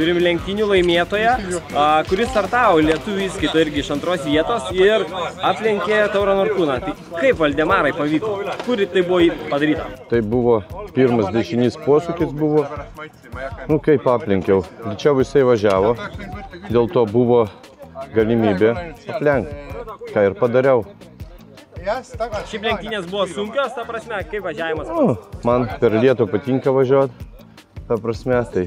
turim lenktynių laimėtoją, kuris startavo lietuvių įskaito irgi iš 2 vietos ir aplenkė Taurą Norkūną. Tai kaip Valdemarai pavyko? Kur tai buvo padaryta? Tai buvo pirmas dešinys posūkis buvo. Nu kaip aplenkiau. Greičiau jisai važiavo. Dėl to buvo galimybė aplenkti. Ką ir padariau. Šiaip lenktynės buvo sunkios, ta prasme, kaip važiavimas? Man per lietų patinka važiuoti, ta prasme, tai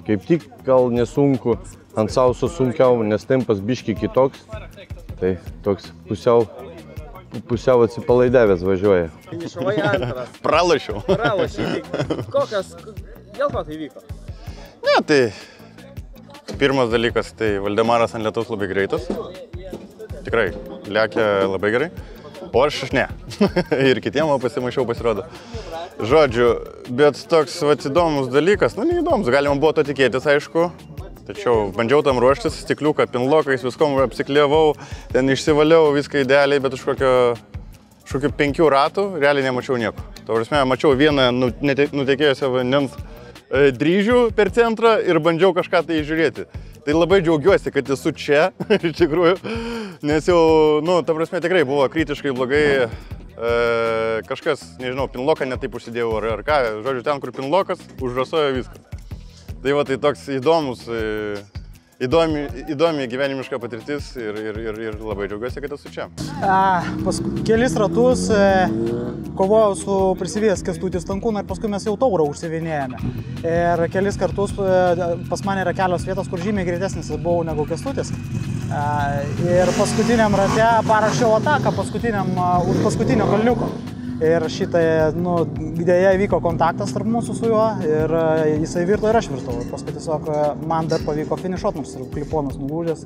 kaip tik gal nesunku, ant sauso sunkiau, nes tempas biški kitoks, tai toks pusiau atsipalaidavęs važiuoja. Finišavai antras. Pralašiau. Pralašyti. Kokios, dėl ko tai vyko? Ne, tai pirmas dalykas, tai Valdemaras ant lietaus labai greitas. Tikrai, lekia labai gerai. O aš ne. Ir kitiem pasimaišiau pasirodo. Žodžiu, bet toks įdomus dalykas, nu neįdomus, galima buvo to tikėtis, aišku. Tačiau bandžiau tam ruoštis, stikliuką, pinlokais, viskom apsikliavau, ten išsivaliau viską idealiai, bet už kokių 5 ratų realiai nemačiau nieko. To prasme, mačiau vieną nutekėjusią vandens dryžių per centrą ir bandžiau kažką tai žiūrėti. Tai labai džiaugiuosi, kad esu čia, iš tikrųjų, nes jau, nu, ta prasme, tikrai buvo kritiškai blogai, kažkas, nežinau, pinloką netaip užsidėjau ar ką, žodžiu, ten, kur pinlokas, užrasojo viskas. Tai va, tai toks įdomi gyvenimiška patirtis ir labai džiaugiuosi, kad esu čia. Kelis ratus kovojau su prisivėjęs Kęstutis Stankūną ir paskui mes jau Taurą užsivinėjame. Ir kelis kartus pas mane yra kelios vietos, kur žymiai greitesnis buvau negu Kęstutis. Ir paskutiniam rate parašiau ataką už paskutinio kalniuko. Ir šitai, nu, dėja įvyko kontaktas tarp mūsų su juo ir jisai virto ir aš virtau. Paskui tiesiog man dar pavyko finišuoti, nors ir kliponas nulūžęs.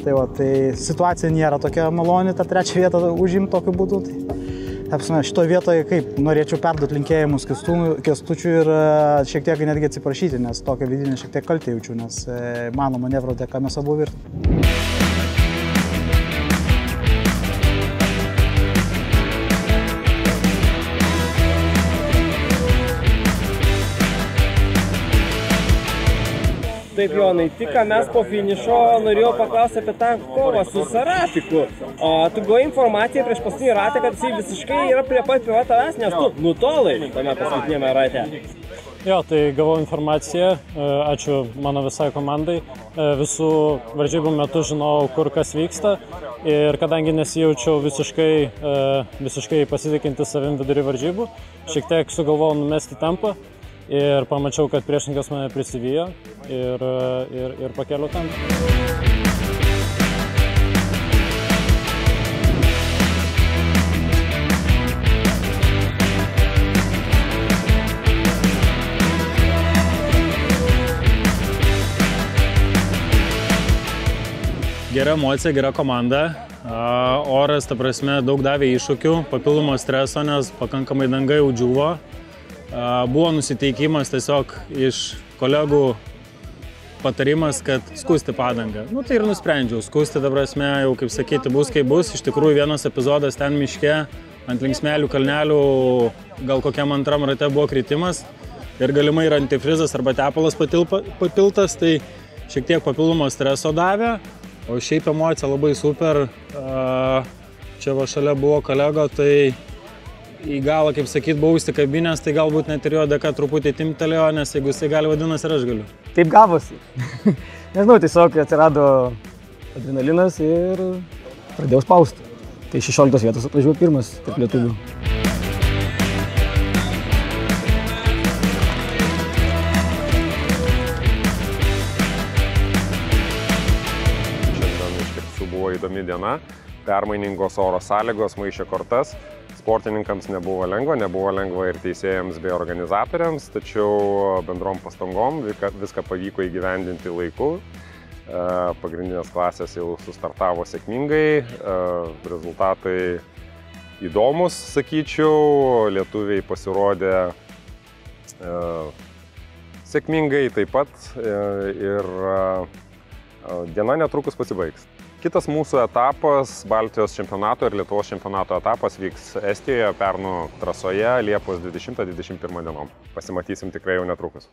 Tai va, tai situacija nėra tokia maloni, tą 3 vietą užimti tokiu būdu. Tai, šitoje vietoje kaip norėčiau perduoti linkėjimus Kęstučiui ir šiek tiek netgi atsiprašyti, nes tokią vidinę šiek tiek kaltę jaučiu, nes mano manevro dėka mes abu virtume. Taip, Jonai, tik mes po finišo norėjau paklausti apie tą kovą su Sarapiku. Tu gavai informaciją prieš paskutinį ratą, kad jisai visiškai yra prie pat tavęs, nes tu nutolai tame paskutinėme rate. Jo, tai gavau informaciją, ačiū mano visai komandai. Visų varžybų metu žinojau, kur kas vyksta. Ir kadangi nesijaučiau visiškai pasitikinti savim vidury varžybų, šiek tiek sugalvojau numesti tempą. Ir pamačiau, kad priešininkas mane prisivijo ir pakėliau tempą. Gera emocija, gera komanda. Oras, ta prasme, daug davė iššūkių, papildomo streso, nes pakankamai danga jau džiuvo. Buvo nusiteikimas tiesiog iš kolegų patarimas, kad skusti padangą. Nu tai ir nusprendžiau, skusti, ta prasme, jau kaip sakyti, bus kaip bus. Iš tikrųjų vienas epizodas ten miške, ant linksmelių kalnelių, gal kokiam 2 rate buvo kritimas ir galimai ir antifrizas arba tepalas papiltas, tai šiek tiek papildomo streso davė, o šiaip emocija labai super. Čia va šalia buvo kolego, tai į galą, kaip sakyt, buvau įsikabinęs, tai galbūt net ir jo dėka truputį timtelėjo, nes jeigu jisai gali vadinasi, ir aš galiu. Taip gavosi. Nežinau, tiesiog atsirado adrenalinas ir pradėjau spausti. Tai 16 vietos atvažiuoju pirmas tarp lietuvių. Šiandien iš tiesų buvo įdomi diena. Permainingos oro sąlygos maišė kortas. Sportininkams nebuvo lengva ir teisėjams bei organizatoriams, tačiau bendrom pastangom viską pavyko įgyvendinti laiku. Pagrindinės klasės jau sustartavo sėkmingai, rezultatai įdomus, sakyčiau, lietuviai pasirodė sėkmingai taip pat ir diena netrukus pasibaigs. Kitas mūsų etapas, Baltijos čempionato ir Lietuvos čempionato etapas vyks Estijoje, Pernu trasoje Liepos 20–21 dienom. Pasimatysim tikrai jau netrukus.